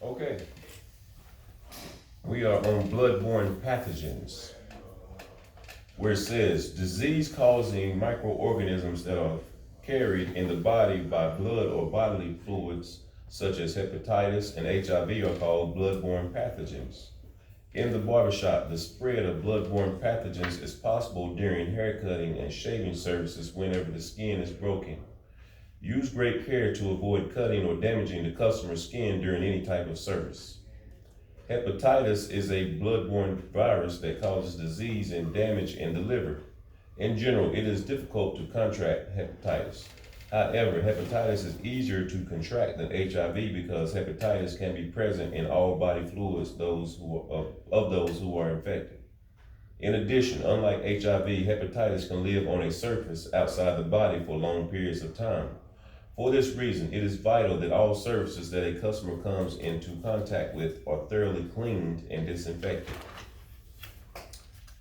Okay, we are on bloodborne pathogens, where it says disease-causing microorganisms that are carried in the body by blood or bodily fluids, such as hepatitis and HIV, are called bloodborne pathogens. In the barbershop, the spread of bloodborne pathogens is possible during haircutting and shaving services whenever the skin is broken. Use great care to avoid cutting or damaging the customer's skin during any type of service. Hepatitis is a bloodborne virus that causes disease and damage in the liver. In general, it is difficult to contract hepatitis. However, hepatitis is easier to contract than HIV because hepatitis can be present in all body fluids of those who are infected. In addition, unlike HIV, hepatitis can live on a surface outside the body for long periods of time. For this reason, it is vital that all surfaces that a customer comes into contact with are thoroughly cleaned and disinfected.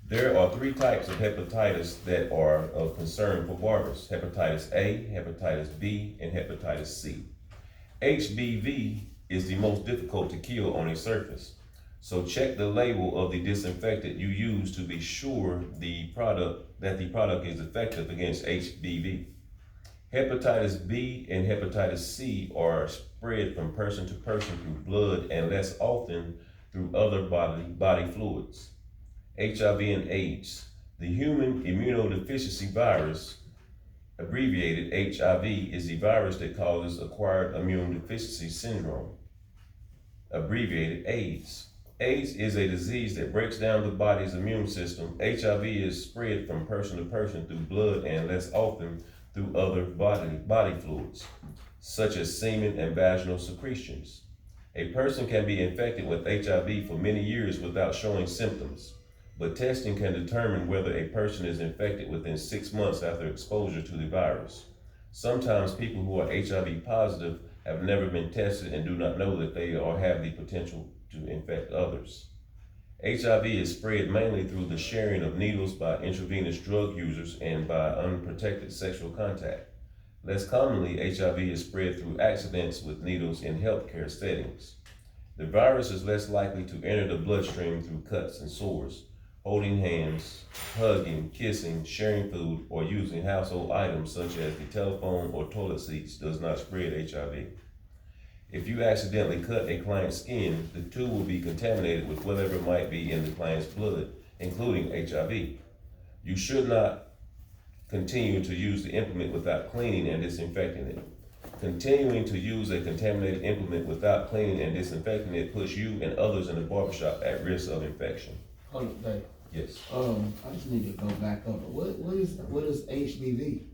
There are three types of hepatitis that are of concern for barbers: hepatitis A, hepatitis B, and hepatitis C. HBV is the most difficult to kill on a surface, so check the label of the disinfectant you use to be sure the product is effective against HBV. Hepatitis B and hepatitis C are spread from person to person through blood and less often through other body fluids. HIV and AIDS. The human immunodeficiency virus, abbreviated HIV, is the virus that causes acquired immune deficiency syndrome, abbreviated AIDS. AIDS is a disease that breaks down the body's immune system. HIV is spread from person to person through blood and less often through other body fluids, such as semen and vaginal secretions. A person can be infected with HIV for many years without showing symptoms, but testing can determine whether a person is infected within 6 months after exposure to the virus. Sometimes people who are HIV positive have never been tested and do not know that they have the potential to infect others. HIV is spread mainly through the sharing of needles by intravenous drug users and by unprotected sexual contact. Less commonly, HIV is spread through accidents with needles in healthcare settings. The virus is less likely to enter the bloodstream through cuts and sores. Holding hands, hugging, kissing, sharing food, or using household items such as the telephone or toilet seats does not spread HIV. If you accidentally cut a client's skin, the tool will be contaminated with whatever might be in the client's blood, including HIV. You should not continue to use the implement without cleaning and disinfecting it. Continuing to use a contaminated implement without cleaning and disinfecting it puts you and others in the barbershop at risk of infection. Hold up, Dave. Yes. I just need to go back up. What is HBV?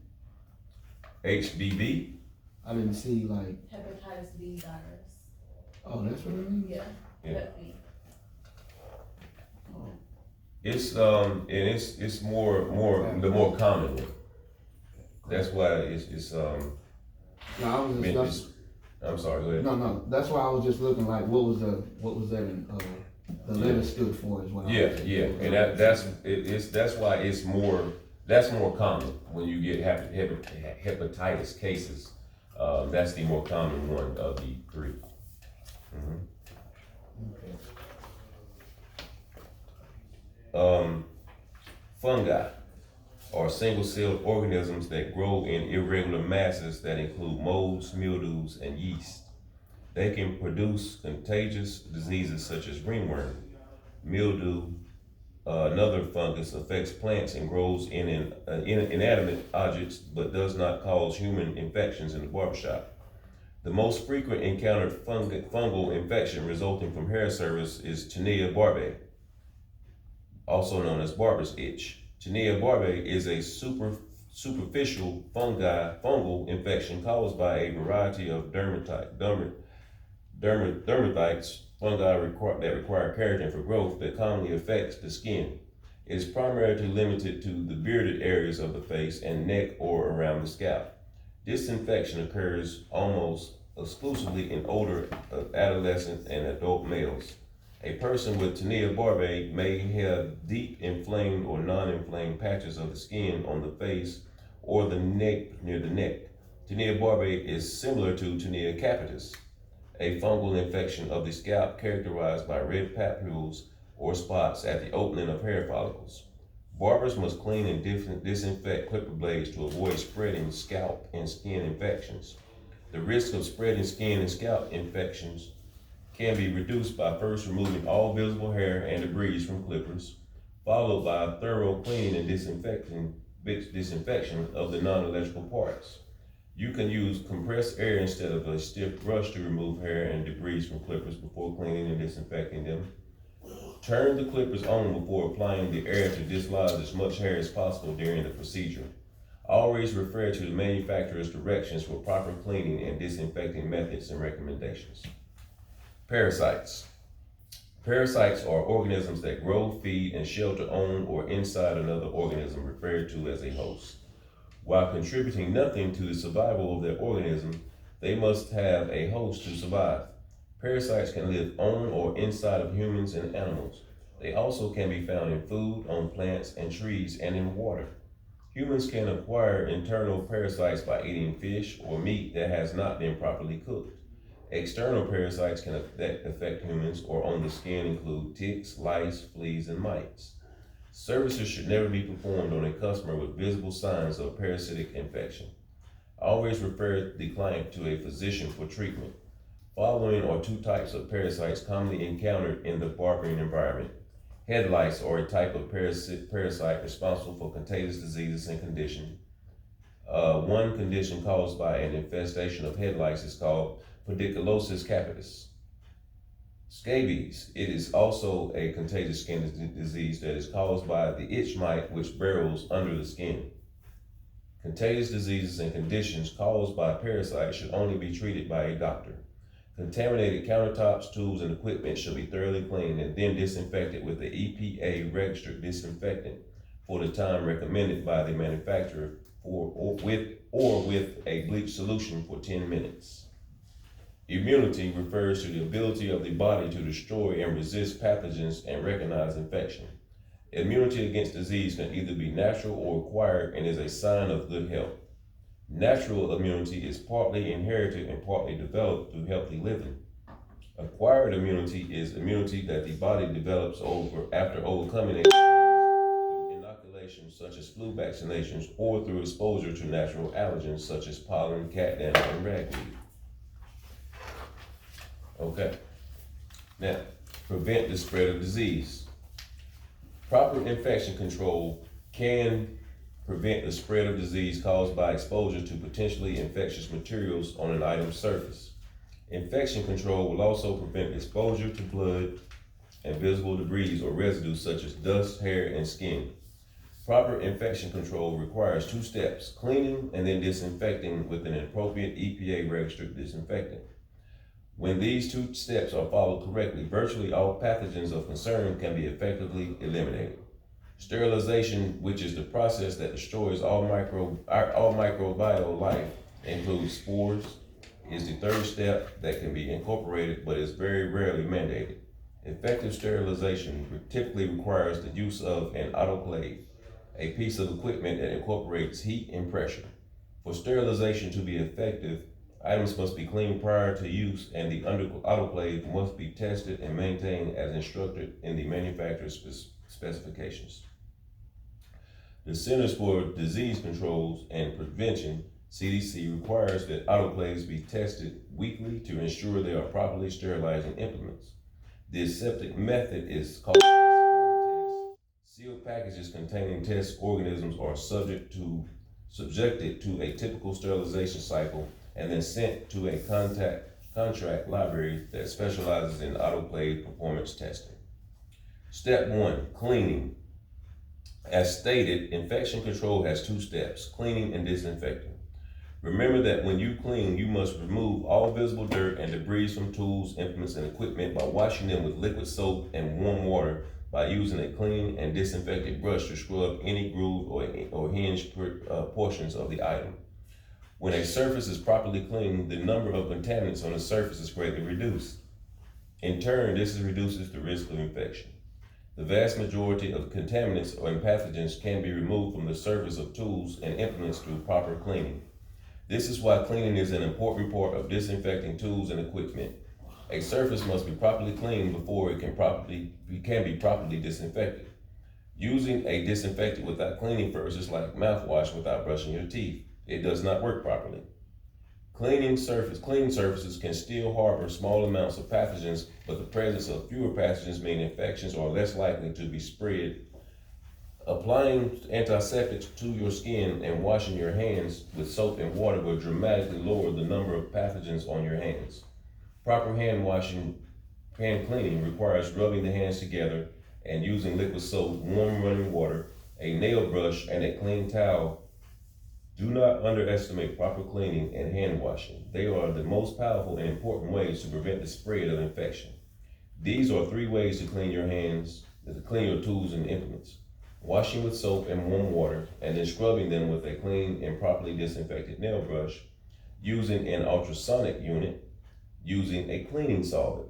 HBV? I didn't see like. Hepatitis B virus. Oh, that's what it means. Yeah. Yeah. Hep B. Oh. It's more the more common one. That's why it's No, I was just. I'm sorry. Go ahead. No. That's why I was just looking like what was that in the letter stood for as well. Yeah, and that's why that's more common when you get hepatitis cases. That's the more common one of the three. Okay. Fungi are single-celled organisms that grow in irregular masses that include molds, mildews, and yeast. They can produce contagious diseases such as ringworm. Mildew, another fungus, affects plants and grows in inanimate objects but does not cause human infections in the barbershop. The most frequent encountered fungal infection resulting from hair service is Tinea barbae, also known as barber's itch. Tinea barbae is a superficial fungal infection caused by a variety of dermatites, fungi that require keratin for growth that commonly affects the skin. It is primarily limited to the bearded areas of the face and neck or around the scalp. This infection occurs almost exclusively in older adolescent and adult males. A person with Tinea barbae may have deep inflamed or non-inflamed patches of the skin on the face or the neck near the neck. Tinea barbae is similar to Tinea capitis, a fungal infection of the scalp characterized by red papules or spots at the opening of hair follicles. Barbers must clean and disinfect clipper blades to avoid spreading scalp and skin infections. The risk of spreading skin and scalp infections can be reduced by first removing all visible hair and debris from clippers, followed by a thorough cleaning and disinfection of the non-electrical parts. You can use compressed air instead of a stiff brush to remove hair and debris from clippers before cleaning and disinfecting them. Turn the clippers on before applying the air to dislodge as much hair as possible during the procedure. Always refer to the manufacturer's directions for proper cleaning and disinfecting methods and recommendations. Parasites. Parasites are organisms that grow, feed, and shelter on or inside another organism referred to as a host. While contributing nothing to the survival of their organism, they must have a host to survive. Parasites can live on or inside of humans and animals. They also can be found in food, on plants and trees, and in water. Humans can acquire internal parasites by eating fish or meat that has not been properly cooked. External parasites that affect humans or on the skin include ticks, lice, fleas, and mites. Services should never be performed on a customer with visible signs of parasitic infection. Always refer the client to a physician for treatment. Following are two types of parasites commonly encountered in the barbering environment. Head lice are a type of parasite responsible for contagious diseases and conditions. One condition caused by an infestation of head lice is called pediculosis capitis. Scabies. It is also a contagious skin disease that is caused by the itch mite which burrows under the skin. Contagious diseases and conditions caused by parasites should only be treated by a doctor. Contaminated countertops, tools, and equipment should be thoroughly cleaned and then disinfected with the EPA registered disinfectant for the time recommended by the manufacturer with a bleach solution for 10 minutes. Immunity refers to the ability of the body to destroy and resist pathogens and recognize infection. Immunity against disease can either be natural or acquired and is a sign of good health. Natural immunity is partly inherited and partly developed through healthy living. Acquired immunity is immunity that the body develops after overcoming a disease through inoculation such as flu vaccinations or through exposure to natural allergens such as pollen, catnip, and ragweed. Okay, now prevent the spread of disease. Proper infection control can prevent the spread of disease caused by exposure to potentially infectious materials on an item's surface. Infection control will also prevent exposure to blood and visible debris or residues such as dust, hair, and skin. Proper infection control requires 2 steps: cleaning and then disinfecting with an appropriate EPA registered disinfectant. When these 2 steps are followed correctly, virtually all pathogens of concern can be effectively eliminated. Sterilization, which is the process that destroys all microbial life, includes spores, is the 3rd step that can be incorporated but is very rarely mandated. Effective sterilization typically requires the use of an autoclave, a piece of equipment that incorporates heat and pressure. For sterilization to be effective, items must be cleaned prior to use and the autoclave must be tested and maintained as instructed in the manufacturer's specifications. The Centers for Disease Control and Prevention, CDC, requires that autoclaves be tested weekly to ensure they are properly sterilizing implements. The aseptic method is called a spore test. Sealed packages containing test organisms are subjected to a typical sterilization cycle and then sent to a contract library that specializes in autoclave performance testing. Step 1, cleaning. As stated, infection control has 2 steps: cleaning and disinfecting. Remember that when you clean, you must remove all visible dirt and debris from tools, implements, and equipment by washing them with liquid soap and warm water by using a clean and disinfected brush to scrub any groove or hinge portions of the item. When a surface is properly cleaned, the number of contaminants on the surface is greatly reduced. In turn, this reduces the risk of infection. The vast majority of contaminants and pathogens can be removed from the surface of tools and implements through proper cleaning. This is why cleaning is an important part of disinfecting tools and equipment. A surface must be properly cleaned before it can be properly disinfected. Using a disinfectant without cleaning first is like mouthwash without brushing your teeth. It does not work properly. Clean surfaces can still harbor small amounts of pathogens, but the presence of fewer pathogens means infections are less likely to be spread. Applying antiseptics to your skin and washing your hands with soap and water will dramatically lower the number of pathogens on your hands. Proper hand cleaning requires rubbing the hands together and using liquid soap, warm running water, a nail brush, and a clean towel. Do not underestimate proper cleaning and hand washing. They are the most powerful and important ways to prevent the spread of infection. These are 3 ways to clean your hands, to clean your tools and implements. Washing with soap and warm water, and then scrubbing them with a clean and properly disinfected nail brush, using an ultrasonic unit, using a cleaning solvent.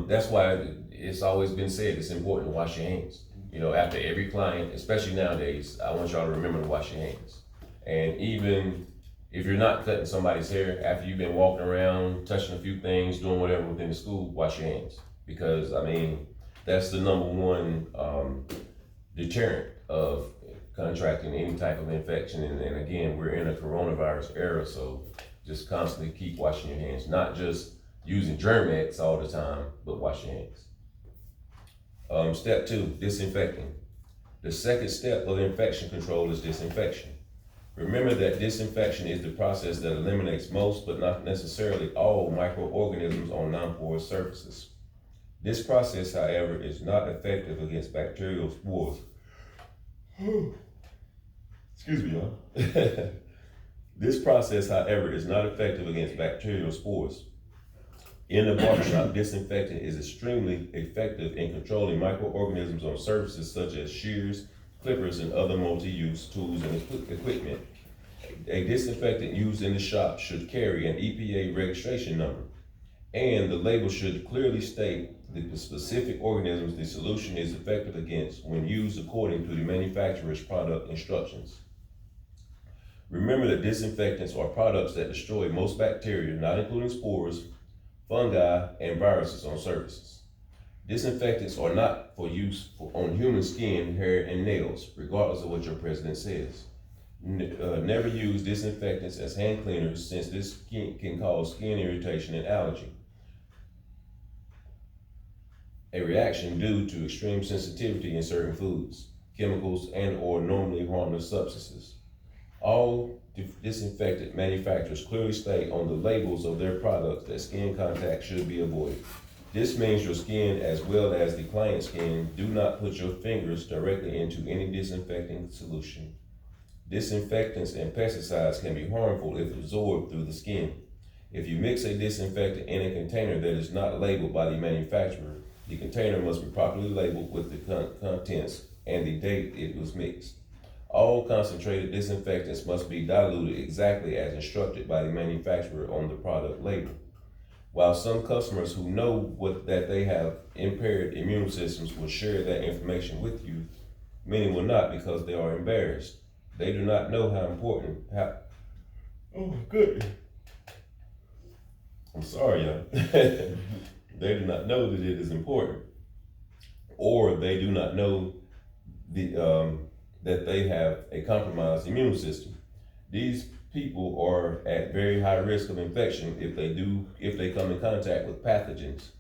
That's why it's always been said it's important to wash your hands. You know, after every client, especially nowadays, I want y'all to remember to wash your hands. And even if you're not cutting somebody's hair, after you've been walking around, touching a few things, doing whatever within the school, wash your hands. Because, I mean, that's the number one deterrent of contracting any type of infection. And again, we're in a coronavirus era, so just constantly keep washing your hands. Not just using Germ-X all the time, but wash your hands. Step 2, disinfecting. The second step of infection control is disinfection. Remember that disinfection is the process that eliminates most, but not necessarily all, microorganisms on non-porous surfaces. This process, however, is not effective against bacterial spores. Excuse me, y'all. This process, however, is not effective against bacterial spores. In the barbershop, disinfectant is extremely effective in controlling microorganisms on surfaces such as shears, clippers, and other multi-use tools and equipment. A disinfectant used in the shop should carry an EPA registration number, and the label should clearly state the specific organisms the solution is effective against when used according to the manufacturer's product instructions. Remember that disinfectants are products that destroy most bacteria, not including spores, fungi, and viruses on surfaces. Disinfectants are not for use on human skin, hair, and nails, regardless of what your president says. Never use disinfectants as hand cleaners, since this can cause skin irritation and allergy, a reaction due to extreme sensitivity in certain foods, chemicals, and/or normally harmless substances. All disinfectant manufacturers clearly state on the labels of their products that skin contact should be avoided. This means your skin, as well as the client's skin, do not put your fingers directly into any disinfecting solution. Disinfectants and pesticides can be harmful if absorbed through the skin. If you mix a disinfectant in a container that is not labeled by the manufacturer, the container must be properly labeled with the contents and the date it was mixed. All concentrated disinfectants must be diluted exactly as instructed by the manufacturer on the product label. While some customers who know that they have impaired immune systems will share that information with you, many will not because they are embarrassed. They do not know how important, oh my goodness. I'm sorry, y'all. They do not know that it is important, or they do not know that they have a compromised immune system. These people are at very high risk of infection if they come in contact with pathogens.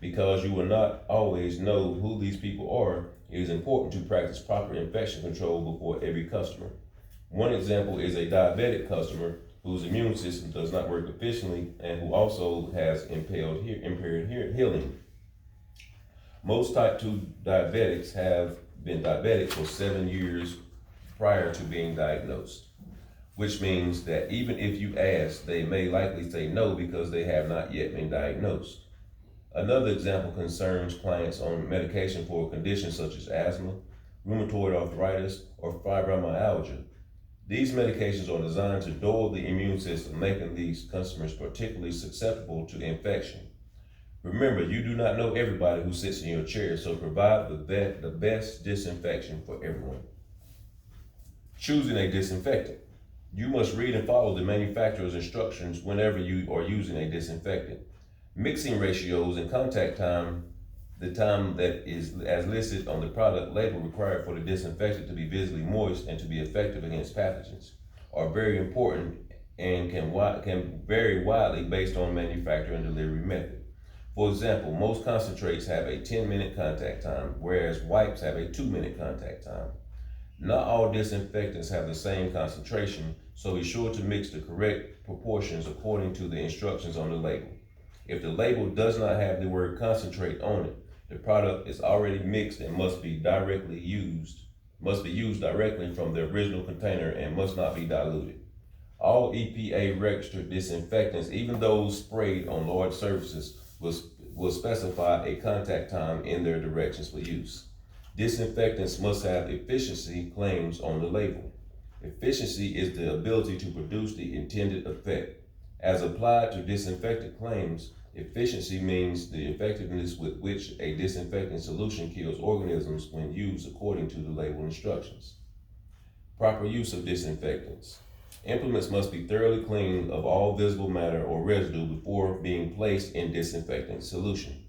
Because you will not always know who these people are, it is important to practice proper infection control before every customer. One example is a diabetic customer whose immune system does not work efficiently and who also has impaired hearing. Most type 2 diabetics have been diabetic for 7 years prior to being diagnosed, which means that even if you ask, they may likely say no because they have not yet been diagnosed. Another example concerns clients on medication for conditions such as asthma, rheumatoid arthritis, or fibromyalgia. These medications are designed to dull the immune system, making these customers particularly susceptible to infection. Remember, you do not know everybody who sits in your chair, so provide the best disinfection for everyone. Choosing a disinfectant. You must read and follow the manufacturer's instructions whenever you are using a disinfectant. Mixing ratios and contact time, the time that is as listed on the product label required for the disinfectant to be visibly moist and to be effective against pathogens, are very important and can vary widely based on manufacturer and delivery method. For example, most concentrates have a 10-minute contact time, whereas wipes have a 2-minute contact time. Not all disinfectants have the same concentration, so be sure to mix the correct proportions according to the instructions on the label. If the label does not have the word concentrate on it, the product is already mixed and must be used directly from the original container and must not be diluted. All EPA registered disinfectants, even those sprayed on large surfaces, will specify a contact time in their directions for use. Disinfectants must have efficiency claims on the label. Efficiency is the ability to produce the intended effect. As applied to disinfectant claims, efficiency means the effectiveness with which a disinfectant solution kills organisms when used according to the label instructions. Proper use of disinfectants. Implements must be thoroughly cleaned of all visible matter or residue before being placed in disinfectant solution.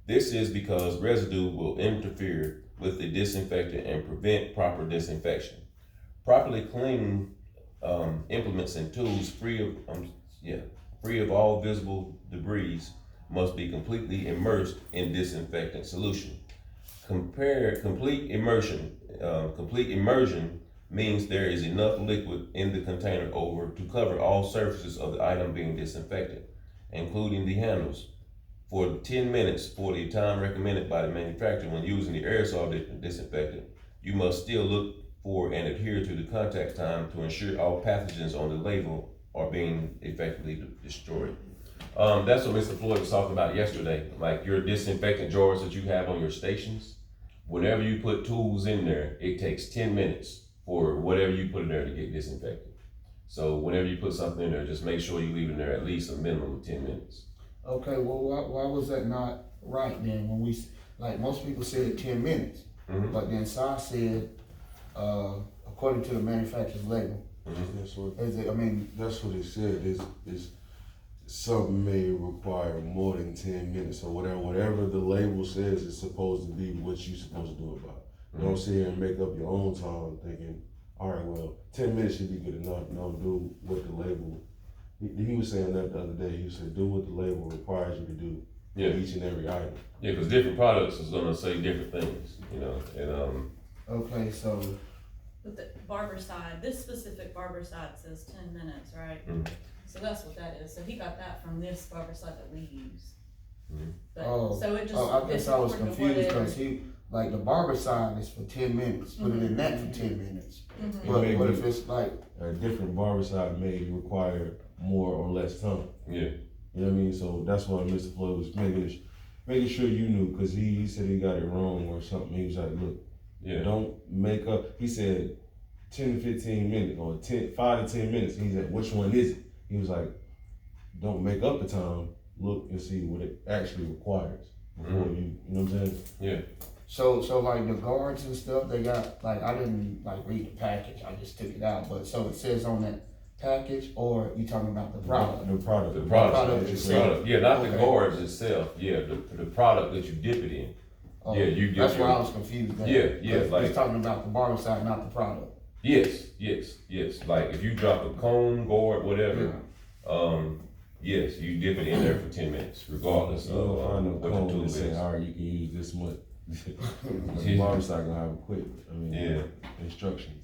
This is because residue will interfere with the disinfectant and prevent proper disinfection. Properly clean implements and tools free of all visible debris must be completely immersed in disinfectant solution. Complete immersion means there is enough liquid in the container to cover all surfaces of the item being disinfected, including the handles, for 10 minutes for the time recommended by the manufacturer when using the aerosol disinfectant. You must still look for and adhere to the contact time to ensure all pathogens on the label are being effectively destroyed. That's what Mr. Floyd was talking about yesterday. Like your disinfectant jars that you have on your stations, whenever you put tools in there, it takes 10 minutes for whatever you put in there to get disinfected. So whenever you put something in there, just make sure you leave it in there at least a minimum of 10 minutes. Okay, well, why was that not right then? When we, like, most people said 10 minutes, but then SAR said, according to the manufacturer's label, That's what is it, I mean, that's what it said. Is something may require more than 10 minutes or whatever the label says is supposed to be what you're supposed to do about it. Don't sit here and make up your own time thinking, all right, well, 10 minutes should be good enough. No, do what the label. He was saying that the other day. He said, do what the label requires you to do. Yeah. Each and every item. Yeah, because different products is gonna say different things, you know, and okay, so, With the Barbicide, this specific Barbicide says 10 minutes, right? Mhm. So that's what that is. So he got that from this Barbicide that we use. Mhm. But, oh, so it just. I guess it's I was according to confused whatever- because he, like, the barber side is for 10 minutes, put it in that for 10 minutes. Mhm. But Maybe. what if it's like, A different barbicide may require more or less time. yeah. You know what I mean? So that's why Mr. Floyd was making sure you knew, because he said he got it wrong or something. He was like, look, Yeah. don't make up. He said 10 to 15 minutes or 5 to 10 minutes. He said, which one is it? He was like, don't make up the time. Look and see what it actually requires before you know what I'm saying? Yeah. so like the guards and stuff, they got, like, I didn't like read the package, I just took it out, but so it says on that package, or you talking about the product? The product. The product, product itself. yeah, not the Okay. guards itself. Yeah, the product that you dip it in. Oh, Yeah, you that's dip why I your- was confused. There. Yeah, yeah, 'Cause like- he's talking about the barber side, not the product. Yes. Like if you drop a cone, gourd, whatever, yes, you dip it in there for 10 minutes, regardless So you'll of find a what the cone tool and is. say, all right, you can use this much. The barbershop gonna have a quick, instructions.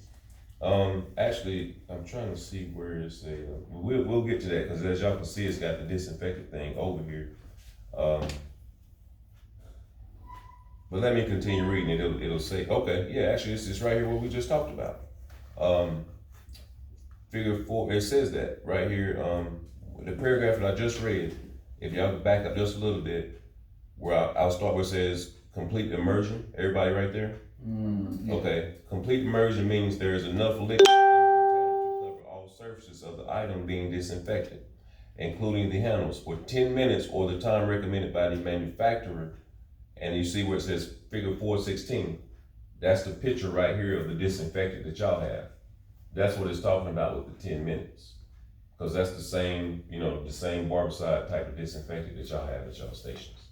Actually, I'm trying to see where it's a. We'll get to that because as y'all can see, it's got the disinfectant thing over here. But let me continue reading it. It'll say, okay, yeah, actually, it's right here what we just talked about. Figure 4. It says that right here. The paragraph that I just read. If y'all back up just a little bit, where I'll start where it says complete immersion. Everybody right there. Yeah. Okay, complete immersion means there is enough liquid in the container to cover all surfaces of the item being disinfected, including the handles, for 10 minutes or the time recommended by the manufacturer. And you see where it says figure 416. That's the picture right here of the disinfectant that y'all have. That's what it's talking about with the 10 minutes. Cause that's the same, the same barbicide type of disinfectant that y'all have at y'all stations.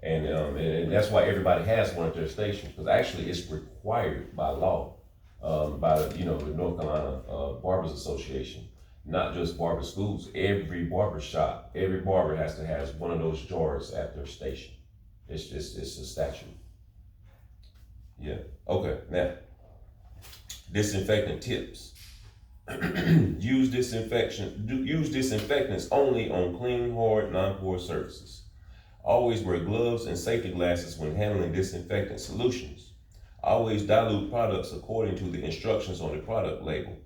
And that's why everybody has one at their station, because actually it's required by law, by the North Carolina Barbers Association, not just barber schools. Every barber shop, every barber has to have one of those jars at their station. It's a statute. Yeah. Okay. Now, disinfectant tips. Use disinfectants only on clean, hard, non-porous surfaces. Always wear gloves and safety glasses when handling disinfectant solutions. Always dilute products according to the instructions on the product label.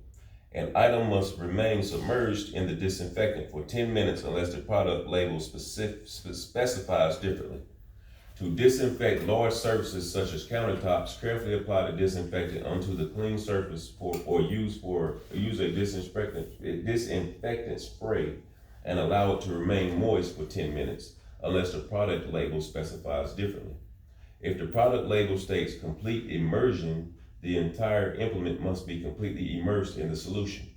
An item must remain submerged in the disinfectant for 10 minutes unless the product label specifies differently. To disinfect large surfaces such as countertops, carefully apply the disinfectant onto the clean surface or use a disinfectant spray and allow it to remain moist for 10 minutes unless the product label specifies differently. If the product label states complete immersion, the entire implement must be completely immersed in the solution.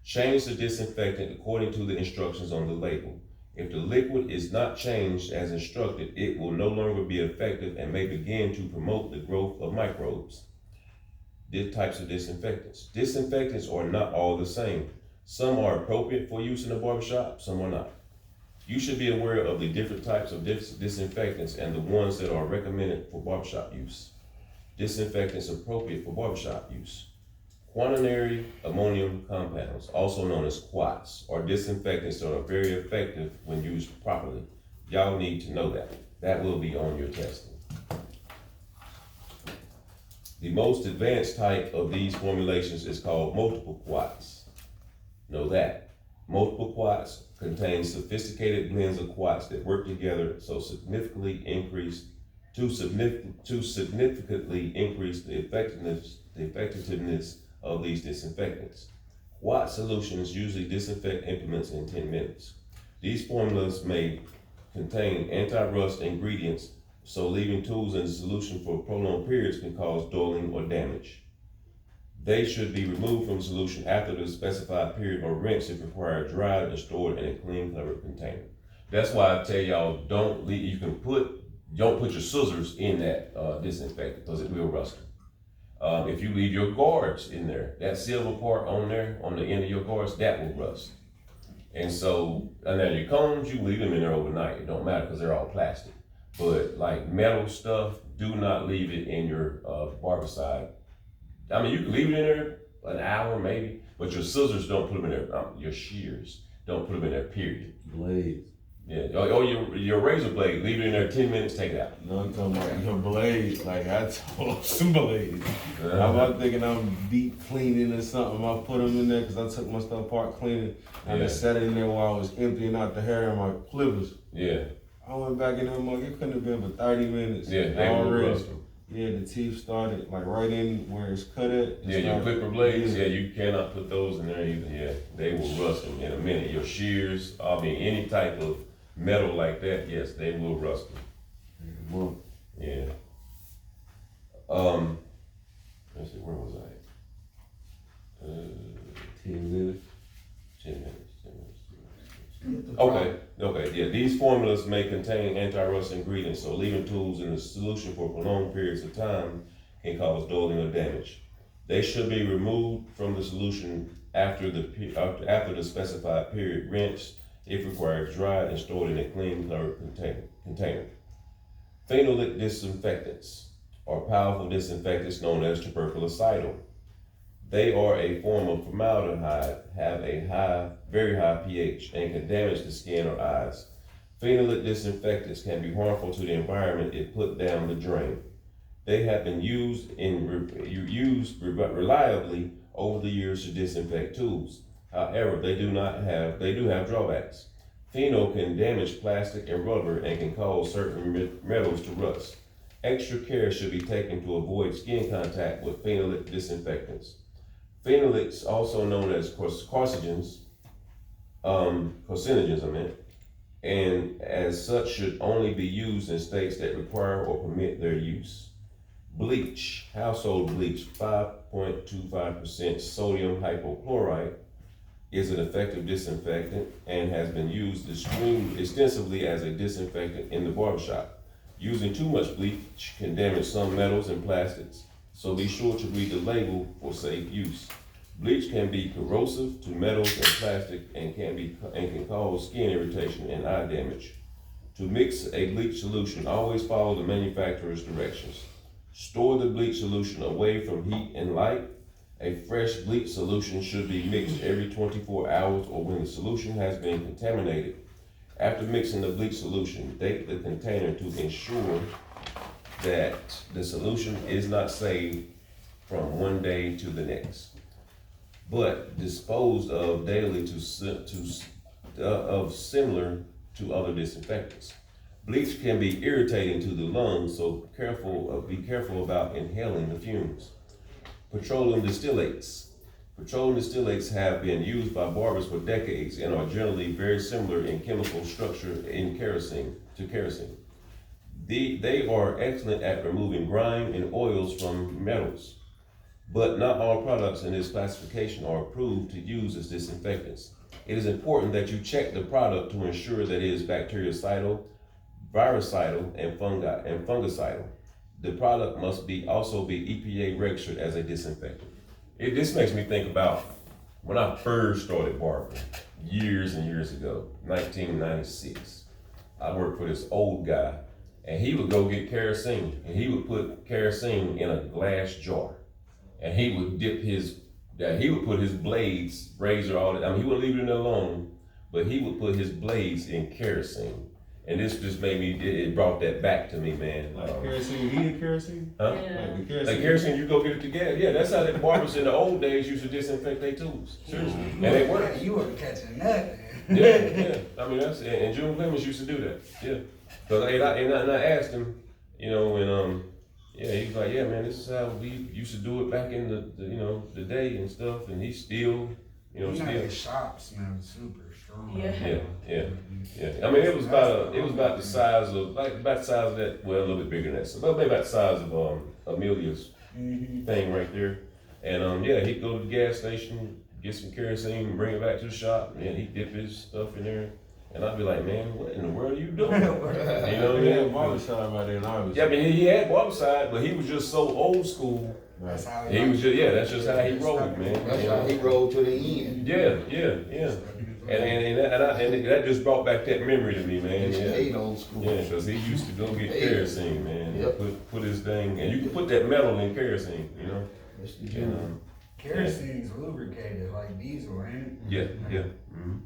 Change the disinfectant according to the instructions on the label. If the liquid is not changed as instructed, it will no longer be effective and may begin to promote the growth of microbes. These types of disinfectants. Disinfectants are not all the same. Some are appropriate for use in a barbershop, some are not. You should be aware of the different types of disinfectants and the ones that are recommended for barbershop use. Disinfectants appropriate for barbershop use. Quaternary ammonium compounds, also known as quats, are disinfectants that are very effective when used properly. Y'all need to know that. That will be on your testing. The most advanced type of these formulations is called multiple quats. Know that. Multiple quats contain sophisticated blends of quats that work together to significantly increase the effectiveness of these disinfectants. Quat solutions usually disinfect implements in 10 minutes. These formulas may contain anti-rust ingredients, so leaving tools in the solution for prolonged periods can cause dulling or damage. They should be removed from the solution after the specified period or rinsed if required, dried and stored in a clean covered container. That's why I tell y'all don't put your scissors in that disinfectant because it will rust. If you leave your guards in there, that silver part on there, on the end of your guards, that will rust. And then your combs, you leave them in there overnight. It don't matter because they're all plastic. But like metal stuff, do not leave it in your barbicide. I mean, you can leave it in there an hour maybe, but your scissors, don't put them in there. Your shears, don't put them in there, period. Blades. Yeah, your razor blade, leave it in there 10 minutes, take it out. No, I'm talking about your blades. Like I told some blades. I'm thinking I'm deep cleaning or something. I put them in there because I took my stuff apart cleaning. And I set it in there while I was emptying out the hair in my clippers. Yeah. I went back in there, it couldn't have been but 30 minutes. Yeah, they were rust. Yeah, the teeth started like right in where it's cut at. Yeah, your clipper blades, you cannot put those in there either. Yeah, they will rust in a minute. Your shears, any type of metal like that, yes, they will rust. Yeah. Let's see, where was I? 10 minutes. 10 minutes. Okay, yeah. These formulas may contain anti-rust ingredients, so leaving tools in the solution for prolonged periods of time can cause dulling or damage. They should be removed from the solution after the specified period, rinsed, if required, dried, and stored in a clean covered container. Phenolic disinfectants are powerful disinfectants known as tuberculocidal. They are a form of formaldehyde, have a very high pH, and can damage the skin or eyes. Phenolic disinfectants can be harmful to the environment if put down the drain. They have been used reliably over the years to disinfect tools. However, they do have drawbacks. Phenol can damage plastic and rubber and can cause certain metals to rust. Extra care should be taken to avoid skin contact with phenolic disinfectants. Phenolics, also known as carcinogens, and as such should only be used in states that require or permit their use. Bleach, household bleach, 5.25% sodium hypochlorite, is an effective disinfectant and has been used extensively as a disinfectant in the barbershop. Using too much bleach can damage some metals and plastics, so be sure to read the label for safe use. Bleach can be corrosive to metals and plastic and can cause skin irritation and eye damage. To mix a bleach solution, always follow the manufacturer's directions. Store the bleach solution away from heat and light. A fresh bleach solution should be mixed every 24 hours or when the solution has been contaminated. After mixing the bleach solution, date the container to ensure that the solution is not saved from one day to the next, but disposed of daily similar to other disinfectants. Bleach can be irritating to the lungs, so be careful about inhaling the fumes. Petroleum distillates. Petroleum distillates have been used by barbers for decades and are generally very similar in chemical structure to kerosene. They are excellent at removing grime and oils from metals, but not all products in this classification are approved to use as disinfectants. It is important that you check the product to ensure that it is bactericidal, virucidal, and fungicidal. The product must also be EPA registered as a disinfectant. This makes me think about when I first started barbering years and years ago, 1996. I worked for this old guy, and he would go get kerosene, and he would put kerosene in a glass jar, and he would put his blades, razor, all that. I mean, he wouldn't leave it in there long, but he would put his blades in kerosene. And this just made me, it brought that back to me, man. Like kerosene, heated kerosene? Huh? Yeah. Like Like kerosene, you go get it together. Yeah, that's how the barbers in the old days used to disinfect their tools. Seriously. And they worked. You were catching nothing. Yeah. I mean, and June Clemens used to do that. Yeah. And I asked him, you know, and he was like, yeah, man, this is how we used to do it back in the day and stuff. And he still, The shop smells super strong. Yeah. Yeah. I mean, it was about the size of that. Well, a little bit bigger than that. So maybe about the size of Amelia's thing right there. And he'd go to the gas station, get some kerosene, bring it back to the shop, and he'd dip his stuff in there. And I'd be like, man, what in the world are you doing? You know what I We had a mean? barbershop right there in Iris. Yeah, I mean, he had barbicide, but he was just so old school. That's how He was just, that's just how he rolled, man. That's how he rolled to the end. Yeah. And that just brought back that memory to me, man. He Yeah. stayed old school. Yeah, because he used to go get kerosene, man. Yep. Put his thing, and you can put that metal in kerosene, That's the And, gym. Kerosene's lubricated like diesel, ain't it? yeah. Mm-hmm.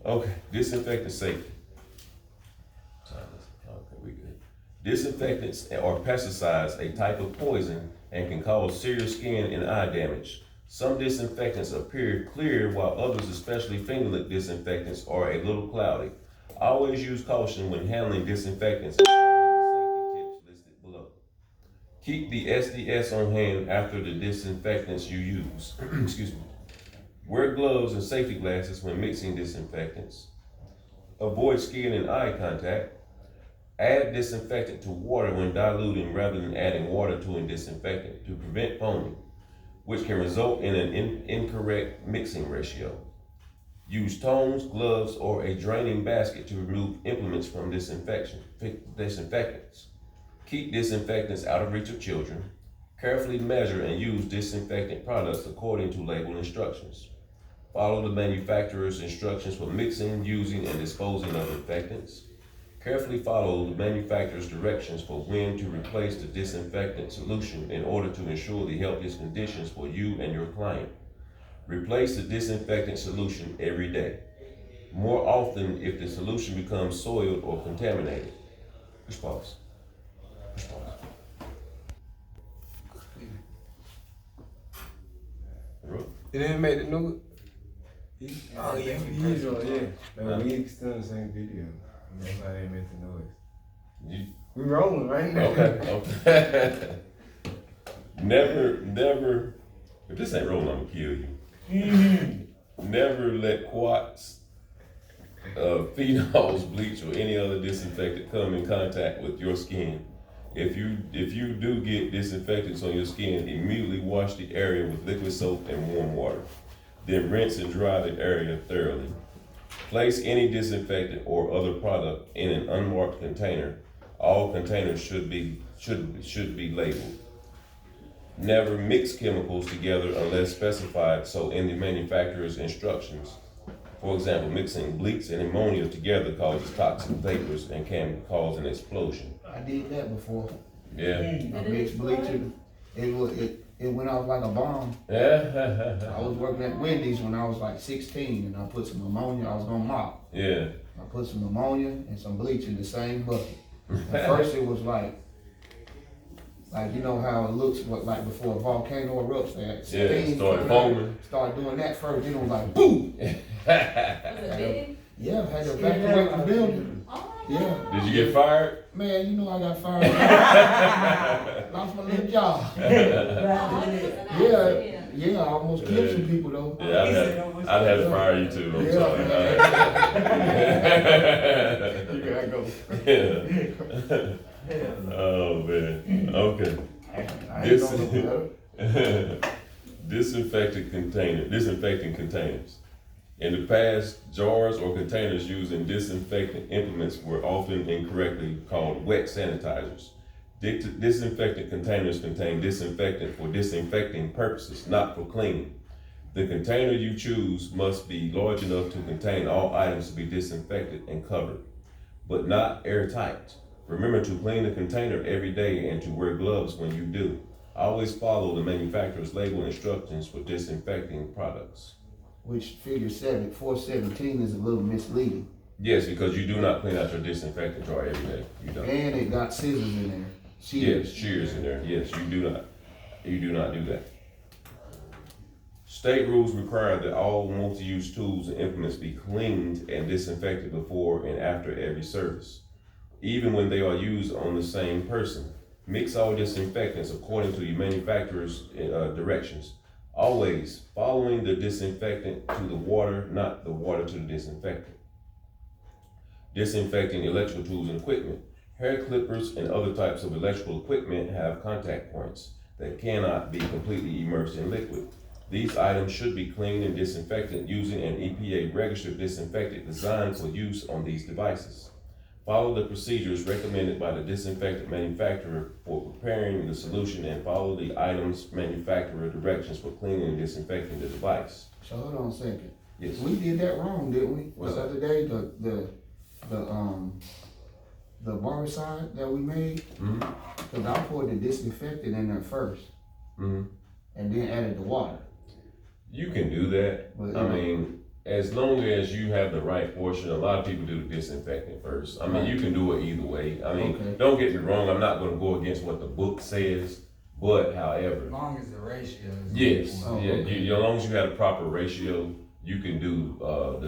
Okay, disinfectant safety. Okay, we good. Disinfectants or pesticides, a type of poison, and can cause serious skin and eye damage. Some disinfectants appear clear, while others, especially phenolic disinfectants, are a little cloudy. Always use caution when handling disinfectants. Safety tips listed below. Keep the SDS on hand after the disinfectants you use. Excuse me. Wear gloves and safety glasses when mixing disinfectants. Avoid skin and eye contact. Add disinfectant to water when diluting rather than adding water to a disinfectant to prevent foaming, which can result in an incorrect mixing ratio. Use tongs, gloves, or a draining basket to remove implements from disinfectants. Keep disinfectants out of reach of children. Carefully measure and use disinfectant products according to label instructions. Follow the manufacturer's instructions for mixing, using, and disposing of infectants. Carefully follow the manufacturer's directions for when to replace the disinfectant solution in order to ensure the healthiest conditions for you and your client. Replace the disinfectant solution every day, more often if the solution becomes soiled or contaminated. Response. It didn't make the news. Oh, yeah, He's on, yeah. We still in the same video. That's why they made the noise. We rolling right now. Okay. Never, if this ain't rolling, I'm gonna kill you. Never let quartz, phenols, bleach, or any other disinfectant come in contact with your skin. If you do get disinfectants on your skin, immediately wash the area with liquid soap and warm water. Then rinse and dry the area thoroughly. Place any disinfectant or other product in an unmarked container. All containers should be labeled. Never mix chemicals together unless specified so in the manufacturer's instructions. For example, mixing bleach and ammonia together causes toxic vapors and can cause an explosion. I did that before. Yeah. I mixed bleach and it went off like a bomb. Yeah. I was working at Wendy's when I was like 16 and I put some ammonia, I was gonna mop. Yeah. I put some ammonia and some bleach in the same bucket. At first it was like you know how it looks like before a volcano erupts. Yeah, started foaming. Start doing that first, then it was like boom! Was it big? Yeah, I had to evacuate the building. Oh my Yeah. God. Did you get fired? Man, you know I got fired. Lost my little job. Oh, it was an accident. Yeah, I almost killed some people though. Yeah, I'd have to fire you too. I'm Yeah. sorry. You gotta go. Yeah. Oh man. Okay. I ain't gonna look better. Disinfecting containers. In the past, jars or containers used in disinfectant implements were often incorrectly called wet sanitizers. Disinfectant containers contain disinfectant for disinfecting purposes, not for cleaning. The container you choose must be large enough to contain all items to be disinfected and covered, but not airtight. Remember to clean the container every day and to wear gloves when you do. Always follow the manufacturer's label instructions for disinfecting products. Which figure 417 is a little misleading. Yes, because you do not clean out your disinfectant jar every day. You don't. And it got scissors in there. Yes, shears in there. Yes, you do not. You do not do that. State rules require that all multi-use tools and implements be cleaned and disinfected before and after every service, even when they are used on the same person. Mix all disinfectants according to your manufacturer's directions. Always following the disinfectant to the water, not the water to the disinfectant. Disinfecting electrical tools and equipment. Hair clippers and other types of electrical equipment have contact points that cannot be completely immersed in liquid. These items should be cleaned and disinfected using an EPA registered disinfectant designed for use on these devices. Follow the procedures recommended by the disinfectant manufacturer for preparing the solution and follow the item's manufacturer directions for cleaning and disinfecting the device. So hold on a second. Yes. We did that wrong, didn't we? What's the that? other day, the barbicide that we made, Mm-hmm. because I poured the disinfectant in there first Mm-hmm. and then added the water. You can do that. But, I mean, as long as you have the right portion, a lot of people do the disinfectant first. I mean, you can do it either way. I mean, Okay. don't get me wrong, I'm not gonna go against what the book says, but however, As long as the ratio is. yes, Oh, yeah, okay. as long as you have a proper ratio, you can do, the